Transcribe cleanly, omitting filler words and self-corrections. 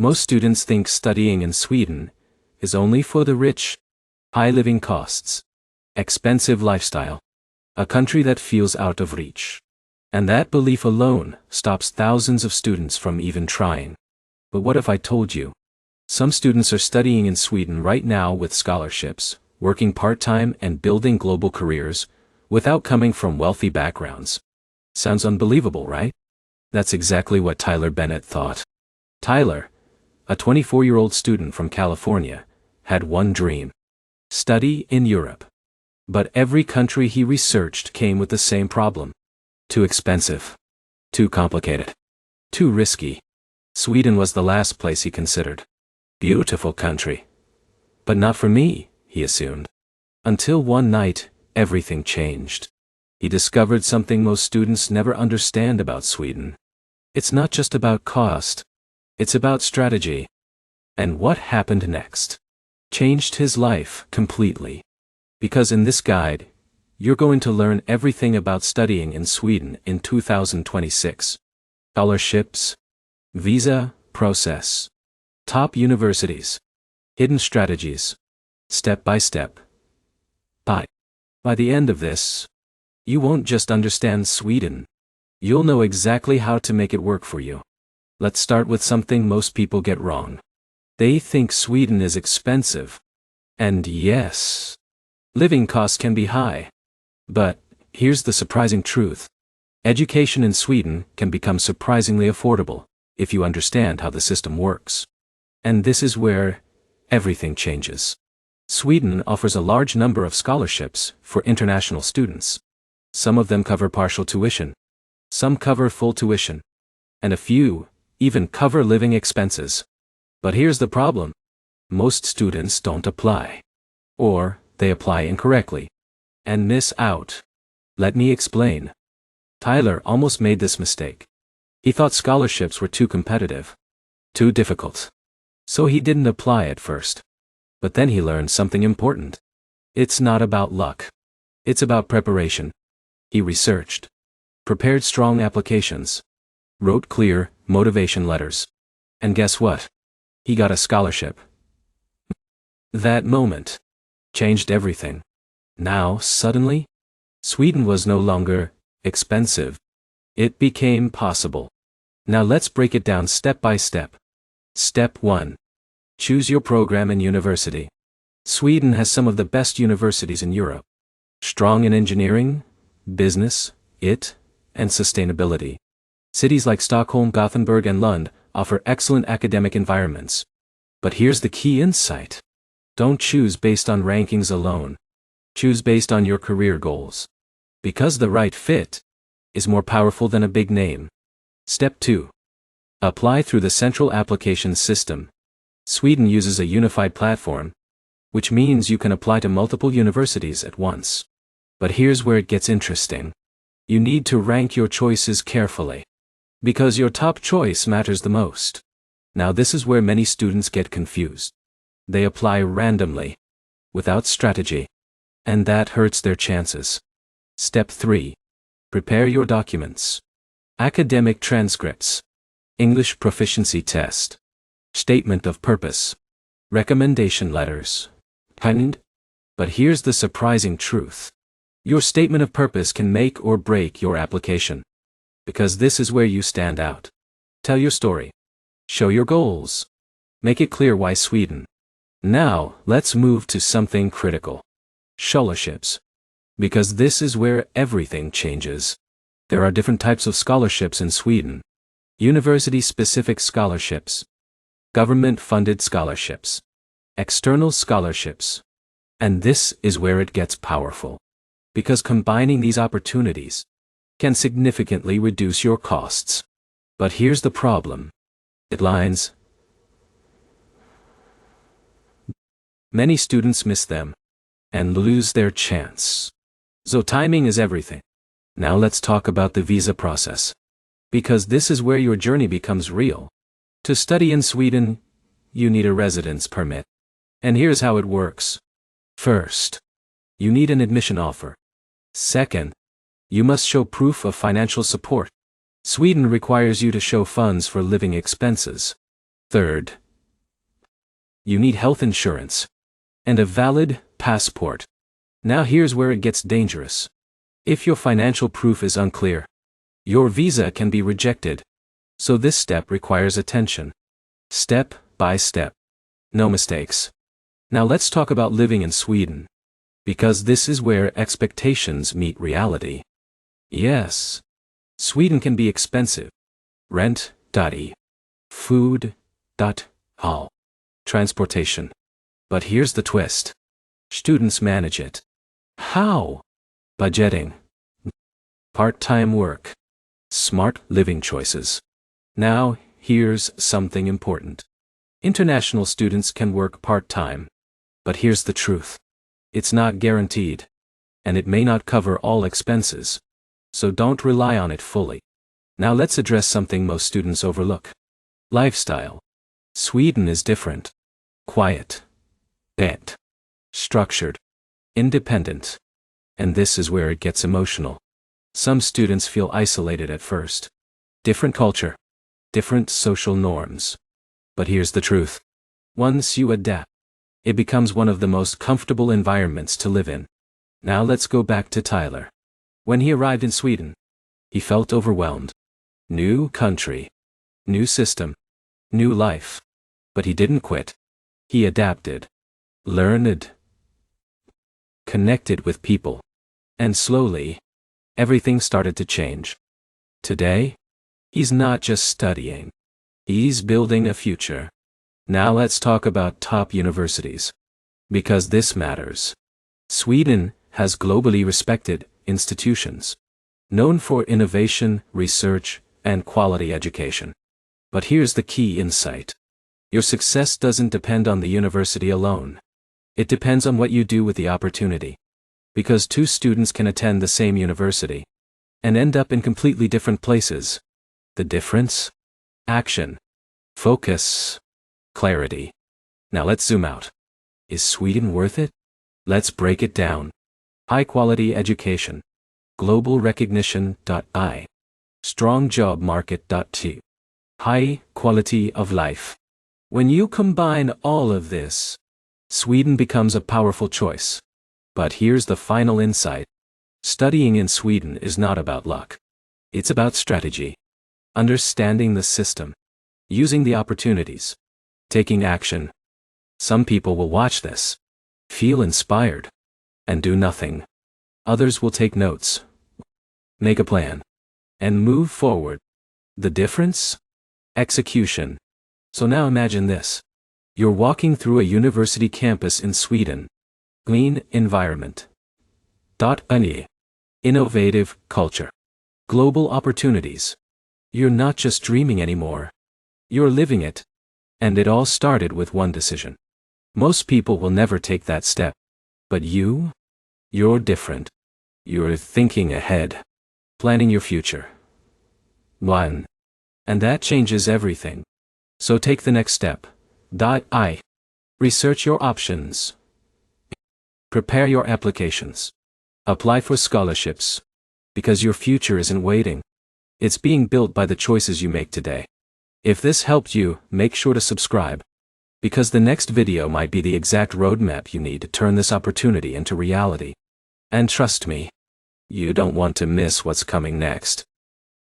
Most students think studying in Sweden is only for the rich, high living costs, expensive lifestyle, a country that feels out of reach. And that belief alone stops thousands of students from even trying. But what if I told you? Some students are studying in Sweden right now with scholarships, working part-time and building global careers, without coming from wealthy backgrounds. Sounds unbelievable, right? That's exactly what Tyler Bennett thought. Tyler, a 24-year-old student from California, had one dream: study in Europe. But every country he researched came with the same problem. Too expensive. Too complicated. Too risky. Sweden was the last place he considered. Beautiful country. But not for me, he assumed. Until one night, everything changed. He discovered something most students never understand about Sweden. It's not just about cost. It's about strategy. And what happened next changed his life completely. Because in this guide, you're going to learn everything about studying in Sweden in 2026. Scholarships, visa process, top universities, hidden strategies, step by step. By the end of this, you won't just understand Sweden. You'll know exactly how to make it work for you. Let's start with something most people get wrong. They think Sweden is expensive. And yes, living costs can be high. But here's the surprising truth. Education in Sweden can become surprisingly affordable if you understand how the system works. And this is where everything changes. Sweden offers a large number of scholarships for international students. Some of them cover partial tuition. Some cover full tuition. And a few even cover living expenses. But here's the problem. Most students don't apply. Or they apply incorrectly and miss out. Let me explain. Tyler almost made this mistake. He thought scholarships were too competitive, too difficult. So he didn't apply at first. But then he learned something important. It's not about luck. It's about preparation. He researched, prepared strong applications, wrote clear motivation letters. And guess what? He got a scholarship. That moment changed everything. Now, suddenly, Sweden was no longer expensive. It became possible. Now let's break it down step by step. Step 1. Choose your program and university. Sweden has some of the best universities in Europe. Strong in engineering, business, and sustainability. Cities like Stockholm, Gothenburg, and Lund offer excellent academic environments. But here's the key insight. Don't choose based on rankings alone. Choose based on your career goals. Because the right fit is more powerful than a big name. Step 2. Apply through the central application system. Sweden uses a unified platform, which means you can apply to multiple universities at once. But here's where it gets interesting. You need to rank your choices carefully. Because your top choice matters the most. Now this is where many students get confused. They apply randomly, without strategy. And that hurts their chances. Step 3. Prepare your documents. Academic transcripts. English proficiency test. Statement of purpose. Recommendation letters. But here's the surprising truth. Your statement of purpose can make or break your application. Because this is where you stand out. Tell your story. Show your goals. Make it clear why Sweden. Now, let's move to something critical. Scholarships. Because this is where everything changes. There are different types of scholarships in Sweden. University-specific scholarships. Government-funded scholarships. External scholarships. And this is where it gets powerful. Because combining these opportunities can significantly reduce your costs. But here's the problem. Deadlines. Many students miss them and lose their chance. So timing is everything. Now let's talk about the visa process. Because this is where your journey becomes real. To study in Sweden, you need a residence permit. And here's how it works. First, you need an admission offer. Second, you must show proof of financial support. Sweden requires you to show funds for living expenses. Third, you need health insurance and a valid passport. Now here's where it gets dangerous. If your financial proof is unclear, your visa can be rejected. So this step requires attention. Step by step. No mistakes. Now let's talk about living in Sweden. Because this is where expectations meet reality. Yes, Sweden can be expensive. Rent, food, all. Transportation. But here's the twist. Students manage it. How? Budgeting. Part-time work. Smart living choices. Now, here's something important. International students can work part-time. But here's the truth. It's not guaranteed. And it may not cover all expenses. So don't rely on it fully. Now let's address something most students overlook. Lifestyle. Sweden is different. Quiet. Structured. Independent. And this is where it gets emotional. Some students feel isolated at first. Different culture. Different social norms. But here's the truth. Once you adapt, it becomes one of the most comfortable environments to live in. Now let's go back to Tyler. When he arrived in Sweden, he felt overwhelmed. New country. New system. New life. But he didn't quit. He adapted. Learned. Connected with people. And slowly, everything started to change. Today, he's not just studying. He's building a future. Now let's talk about top universities. Because this matters. Sweden has globally respected institutions. Known for innovation, research, and quality education. But here's the key insight. Your success doesn't depend on the university alone. It depends on what you do with the opportunity. Because two students can attend the same university and end up in completely different places. The difference? Action. Focus. Clarity. Now let's zoom out. Is Sweden worth it? Let's break it down. High-quality education. Global recognition. Strong job market. High quality of life. When you combine all of this, Sweden becomes a powerful choice. But here's the final insight. Studying in Sweden is not about luck. It's about strategy. Understanding the system. Using the opportunities. Taking action. Some people will watch this, feel inspired, and do nothing. Others will take notes, make a plan, and move forward. The difference? Execution. So now imagine this. You're walking through a university campus in Sweden. Clean environment. Innovative culture. Global opportunities. You're not just dreaming anymore. You're living it. And it all started with one decision. Most people will never take that step. But you're different. You're thinking ahead. Planning your future. And that changes everything. So take the next step. Research your options. Prepare your applications. Apply for scholarships. Because your future isn't waiting. It's being built by the choices you make today. If this helped you, make sure to subscribe. Because the next video might be the exact roadmap you need to turn this opportunity into reality. And trust me, you don't want to miss what's coming next.